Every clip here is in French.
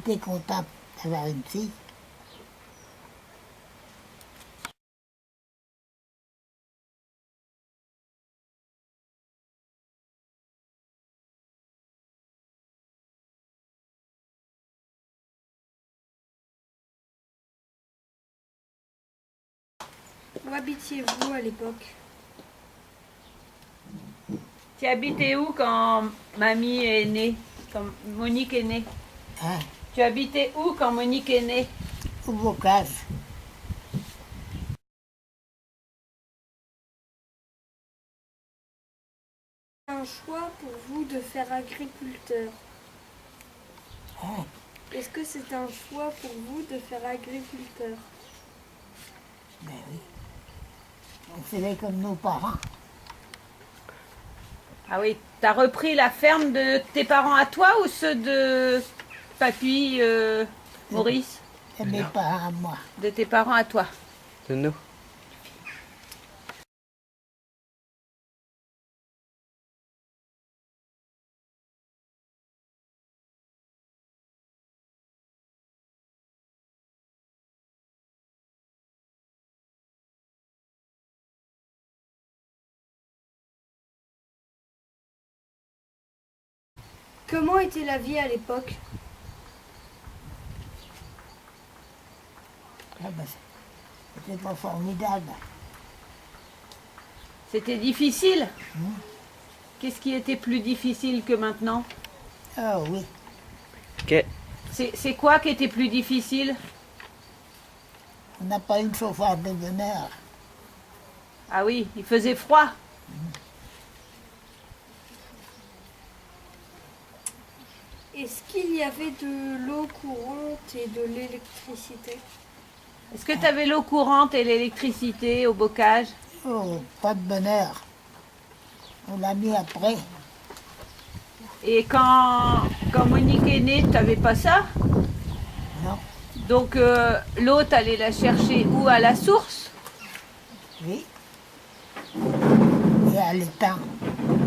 été content d'avoir une fille. Où habitiez-vous à l'époque? Tu habitais où quand mamie est née? Quand Monique est née? Hein, Tu habitais où quand Monique est née? au bocage. Un choix pour vous de faire agriculteur. Hein, Est-ce que c'est un choix pour vous de faire agriculteur? ben oui. On faisait comme nos parents. Ah oui, t'as repris la ferme de tes parents à toi ou ceux de papy, Maurice? Et mes parents à moi. De tes parents à toi. De nous. Comment était la vie à l'époque? Ah ben, c'était pas formidable. C'était difficile? Hmm. Qu'est-ce qui était plus difficile que maintenant? Ah oui, Que- C'est quoi qui était plus difficile? on n'a pas eu de chauffeur de bonheur. Ah oui, il faisait froid. Est-ce qu'il y avait de l'eau courante et de l'électricité? Est-ce que tu avais l'eau courante et l'électricité au bocage? Oh, pas de bonheur. On l'a mis après. Et quand Monique est née, tu n'avais pas ça? Non, Donc l'eau, tu allais la chercher où? À la source? oui. Et à l'étang,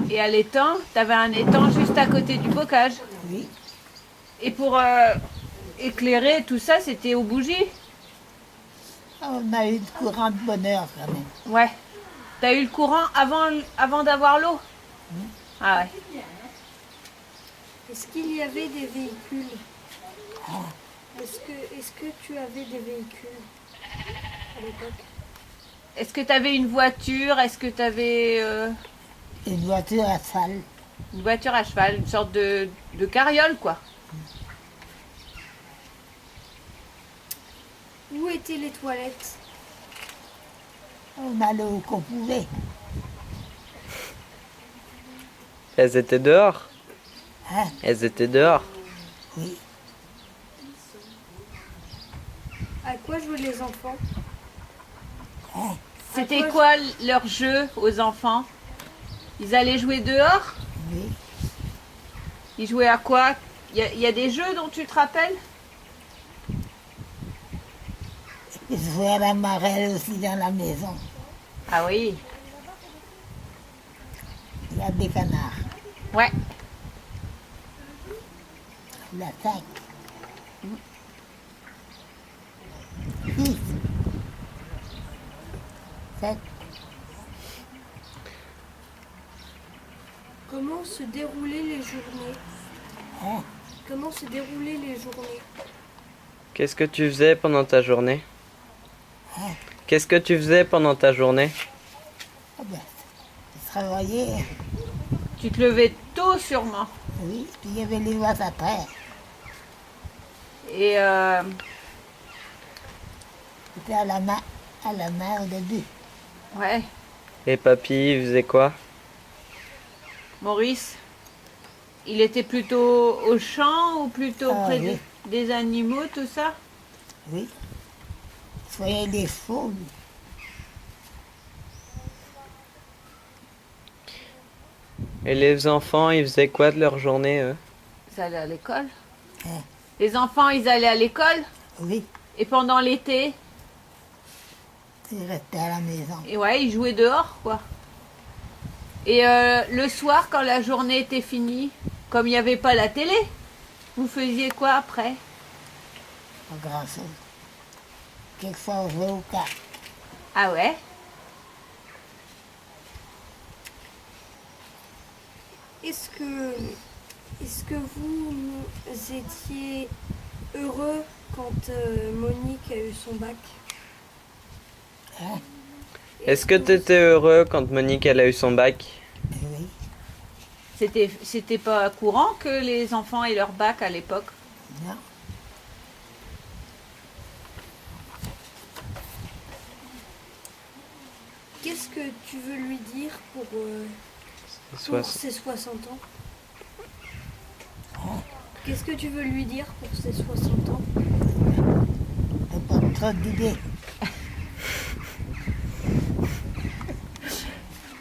Et à l'étang, tu avais un étang juste à côté du bocage. oui. Et pour éclairer tout ça, c'était aux bougies? On a eu de courant de bonheur quand même. Ouais. T'as eu le courant avant d'avoir l'eau? Ah ouais. Est-ce qu'il y avait des véhicules? Ah, Est-ce que tu avais des véhicules à l'époque? Est-ce que t'avais une voiture? Est-ce que t'avais une voiture à salle. une voiture à cheval? Une sorte de carriole, quoi. Où étaient les toilettes? On allait où qu'on pouvait. Elles étaient dehors. Hein, Elles étaient dehors. oui. À quoi jouaient les enfants? Hein, C'était quoi leur jeu aux enfants? Ils allaient jouer dehors? oui. Ils jouaient à quoi? Il y a des jeux dont tu te rappelles? Je jouais à la marelle aussi dans la maison. Ah oui. Il y a des canards. Ouais. La 5. 6. 7. Comment se déroulaient les journées? Hein, Comment se déroulaient les journées? Qu'est-ce que tu faisais pendant ta journée? hein. Qu'est-ce que tu faisais pendant ta journée? Ah ben, je travaillais. Tu te levais tôt sûrement. Oui, puis il y avait les vaches après. Et C'était à la main au début. ouais, Et papy, il faisait quoi? Maurice, il était plutôt au champ ou plutôt Ah, près oui. des animaux, tout ça? Oui. Je voyais des chevaux. lui. Et les enfants, ils faisaient quoi de leur journée, eux? Ils allaient à l'école. Hein, Les enfants, ils allaient à l'école. oui, Et pendant l'été, ils restaient à la maison. et ouais, ils jouaient dehors, quoi. Et le soir, quand la journée était finie, comme il n'y avait pas la télé, vous faisiez quoi après? Pas grand-chose. Quelque chose au cas. Ah ouais? Est-ce que vous étiez heureux quand Monique a eu son bac? Hein? Est-ce que tu étais heureux quand Monique elle a eu son bac? Oui. C'était pas courant que les enfants aient leur bac à l'époque? Non. Qu'est-ce que tu veux lui dire pour ses 60 ans? Qu'est-ce que tu veux lui dire pour ses 60 ans? T'as pas trop d'idées.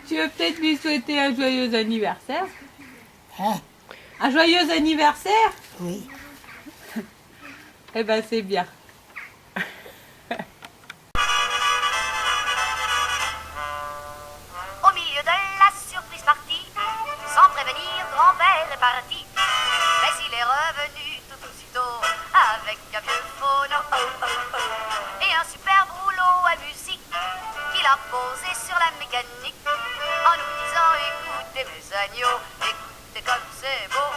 Tu veux peut-être lui souhaiter un joyeux anniversaire? Hein? Un joyeux anniversaire? Oui. Eh ben c'est bien. Au milieu de la surprise partie, sans prévenir, grand-père est parti. Mais il est revenu tout aussitôt avec un vieux phono et un super rouleau à musique qu'il a posé sur la mécanique en nous disant écoutez mes agneaux, écoutez comme c'est beau.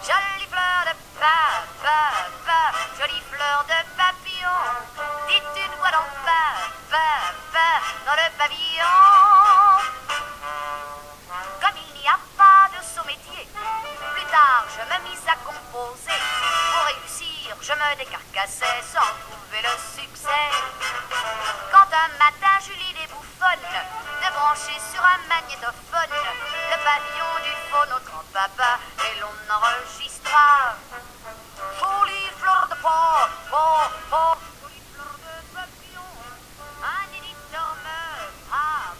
Jolie fleur de papa, jolie fleur de papillon, dites une voix dans papa, dans le pavillon. Comme il n'y a pas de saut métier, plus tard je me mis à composer. Pour réussir, je me décarcassais sans trouver le succès. Quand un matin j'eus l'idée bouffonne de brancher sur un magnétophone le pavillon du phono grand-papa et l'on enregistra